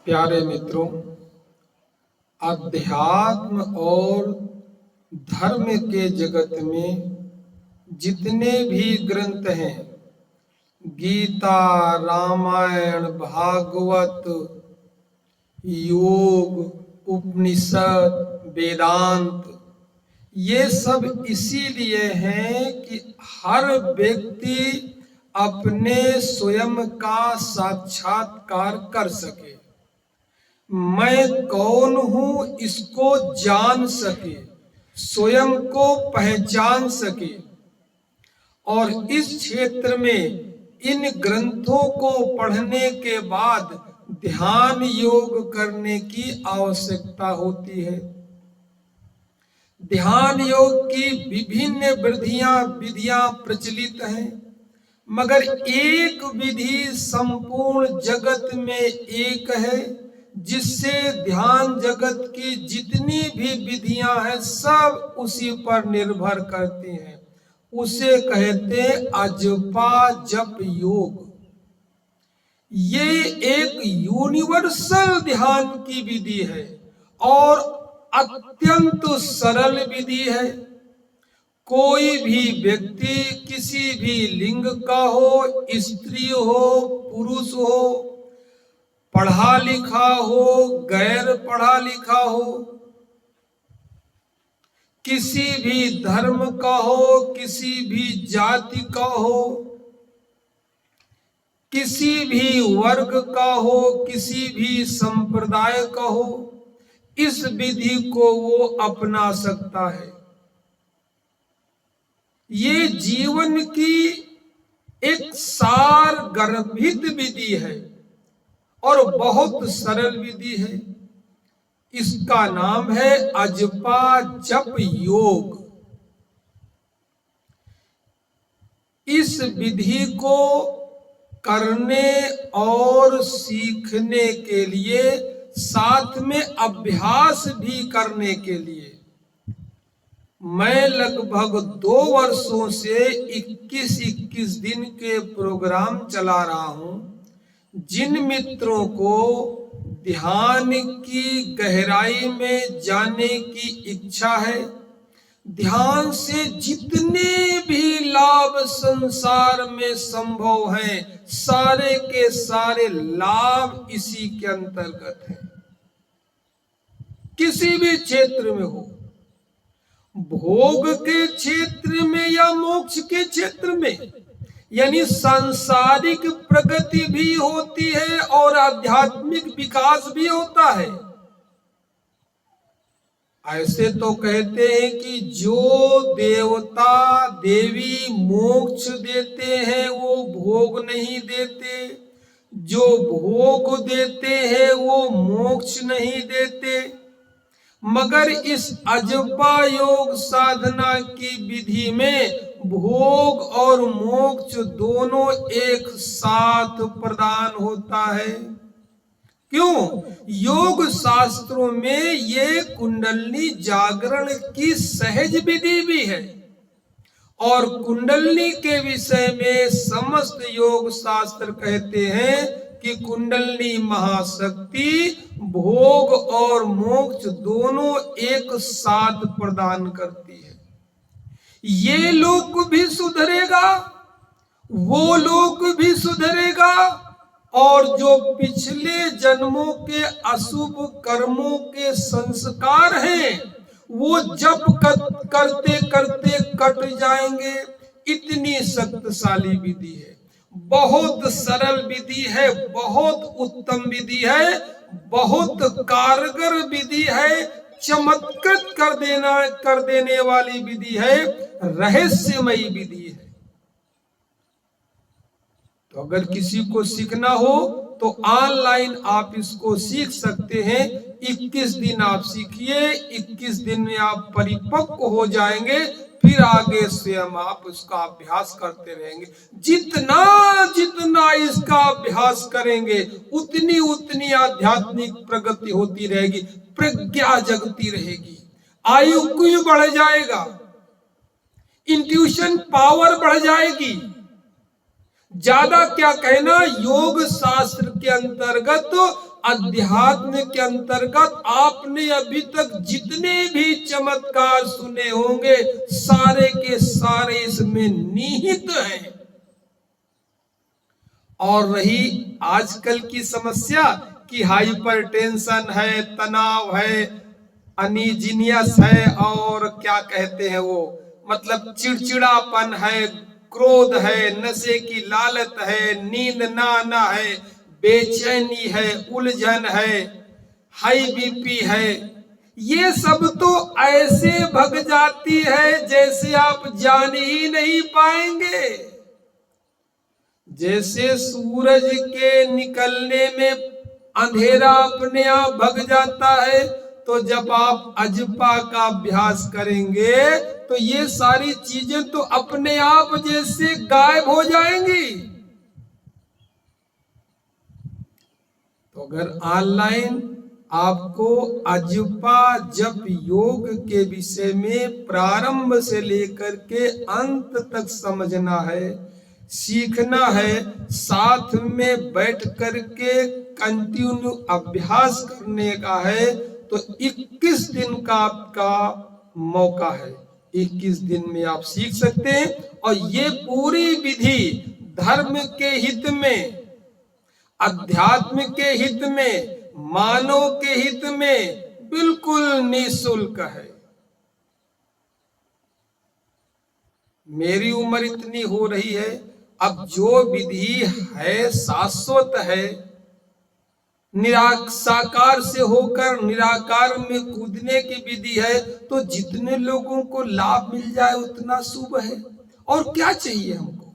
प्यारे मित्रों, अध्यात्म और धर्म के जगत में जितने भी ग्रंथ हैं, गीता, रामायण, भागवत, योग, उपनिषद, वेदांत, ये सब इसीलिए हैं कि हर व्यक्ति अपने स्वयं का साक्षात्कार कर सके, मैं कौन हूं इसको जान सके, स्वयं को पहचान सके। और इस क्षेत्र में इन ग्रंथों को पढ़ने के बाद ध्यान योग करने की आवश्यकता होती है। ध्यान योग की विभिन्न विधियां प्रचलित हैं, मगर एक विधि संपूर्ण जगत में एक है, जिससे ध्यान जगत की जितनी भी विधियां हैं सब उसी पर निर्भर करती हैं। उसे कहते हैं अजपा जप योग। ये एक यूनिवर्सल ध्यान की विधि है और अत्यंत सरल विधि है। कोई भी व्यक्ति किसी भी लिंग का हो, स्त्री हो, पुरुष हो, पढ़ा लिखा हो, गैर पढ़ा लिखा हो, किसी भी धर्म का हो, किसी भी जाति का हो, किसी भी वर्ग का हो, किसी भी संप्रदाय का हो, इस विधि को वो अपना सकता है। ये जीवन की एक सार गर्भित विधि है और बहुत सरल विधि है। इसका नाम है अजपा जप योग। इस विधि को करने और सीखने के लिए, साथ में अभ्यास भी करने के लिए, मैं लगभग 2 वर्षों से 21 दिन के प्रोग्राम चला रहा हूं। जिन मित्रों को ध्यान की गहराई में जाने की इच्छा है, ध्यान से जितने भी लाभ संसार में संभव हैं, सारे के सारे लाभ इसी के अंतर्गत हैं। किसी भी क्षेत्र में हो, भोग के क्षेत्र में या मोक्ष के क्षेत्र में, यानी सांसारिक प्रगति भी होती है और आध्यात्मिक विकास भी होता है। ऐसे तो कहते हैं कि जो देवता देवी मोक्ष देते हैं वो भोग नहीं देते, जो भोग देते हैं वो मोक्ष नहीं देते। मगर इस अजपा योग साधना की विधि में भोग और मोक्ष दोनों एक साथ प्रदान होता है। क्यों? योग शास्त्रों में ये कुंडलनी जागरण की सहज विधि भी है और कुंडलनी के विषय में समस्त योग शास्त्र कहते हैं कि कुंडलनी महाशक्ति भोग और मोक्ष दोनों एक साथ प्रदान करती है। ये लोक भी सुधरेगा, वो लोक भी सुधरेगा और जो पिछले जन्मों के अशुभ कर्मों के संस्कार हैं वो जप करते करते कट जाएंगे। इतनी शक्तिशाली विधि है, बहुत सरल विधि है, बहुत उत्तम विधि है, बहुत कारगर विधि है, चमत्कृत कर देने वाली विधि है, रहस्यमयी विधि है। तो अगर किसी को सीखना हो तो ऑनलाइन आप इसको सीख सकते हैं। 21 दिन आप सीखिए, 21 दिन में आप परिपक्व हो जाएंगे, फिर आगे स्वयं आप उसका अभ्यास करते रहेंगे। जितना जितना इसका अभ्यास करेंगे उतनी उतनी आध्यात्मिक प्रगति होती रहेगी, प्रज्ञा जगती रहेगी, आयु बढ़ जाएगा, इंट्यूशन पावर बढ़ जाएगी। ज्यादा क्या कहना, योग शास्त्र के अंतर्गत अध्यात्म के अंतर्गत आपने अभी तक जितने भी चमत्कार सुने होंगे सारे के सारे इसमें निहित हैं। और रही आजकल की समस्या कि हाइपरटेंशन है, तनाव है, अनीजिनियस है, और क्या कहते हैं वो, मतलब चिड़चिड़ापन है, क्रोध है, नशे की लालत है, नींद ना आना है, बेचैनी है, उलझन है, हाई बीपी है, ये सब तो ऐसे भग जाती है जैसे आप जान ही नहीं पाएंगे। जैसे सूरज के निकलने में अंधेरा अपने आप भग जाता है, तो जब आप अजपा का अभ्यास करेंगे तो ये सारी चीजें तो अपने आप जैसे गायब हो जाएंगी। तो अगर ऑनलाइन आपको अजपा जप योग के विषय में प्रारंभ से लेकर के अंत तक समझना है, सीखना है, साथ में बैठ करके कंटिन्यू अभ्यास करने का है, तो 21 दिन का आपका मौका है। 21 दिन में आप सीख सकते हैं। और ये पूरी विधि धर्म के हित में, अध्यात्म के हित में, मानव के हित में बिल्कुल निःशुल्क है। मेरी उम्र इतनी हो रही है, अब जो विधि है शाश्वत है, साकार से होकर निराकार में कूदने की विधि है, तो जितने लोगों को लाभ मिल जाए उतना शुभ है। और क्या चाहिए हमको?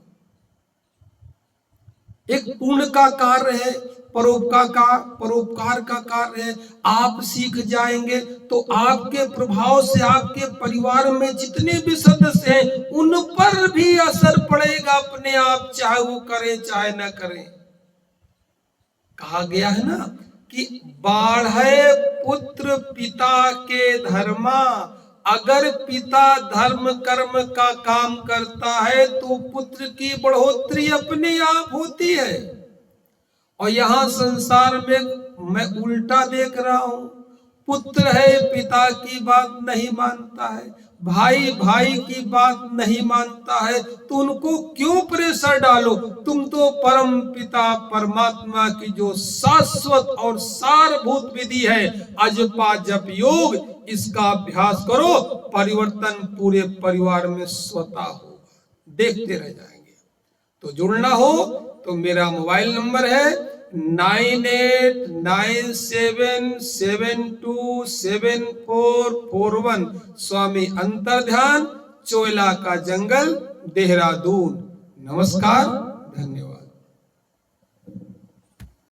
एक पुण्य का कार्य है, परोपकार का कार्य है। आप सीख जाएंगे तो आपके प्रभाव से आपके परिवार में जितने भी सदस्य हैं उन पर भी असर पड़ेगा अपने आप, चाहे वो करें चाहे न करें। कहा गया है ना कि बाढ़े पुत्र पिता के धर्मा, अगर पिता धर्म कर्म का काम करता है तो पुत्र की बढ़ोतरी अपने आप होती है। और यहाँ संसार में मैं उल्टा देख रहा हूं, पुत्र है पिता की बात नहीं मानता है, भाई भाई की बात नहीं मानता है, तो उनको क्यों प्रेशर डालो? तुम तो परम पिता परमात्मा की जो शाश्वत और सारभूत विधि है अजपा जप योग, इसका अभ्यास करो, परिवर्तन पूरे परिवार में स्वतः होगा, देखते रह जाएंगे। तो जुड़ना हो तो मेरा मोबाइल नंबर है 9897727441। स्वामी अंतर्ध्यान, चोयला का जंगल, देहरादून। नमस्कार, धन्यवाद।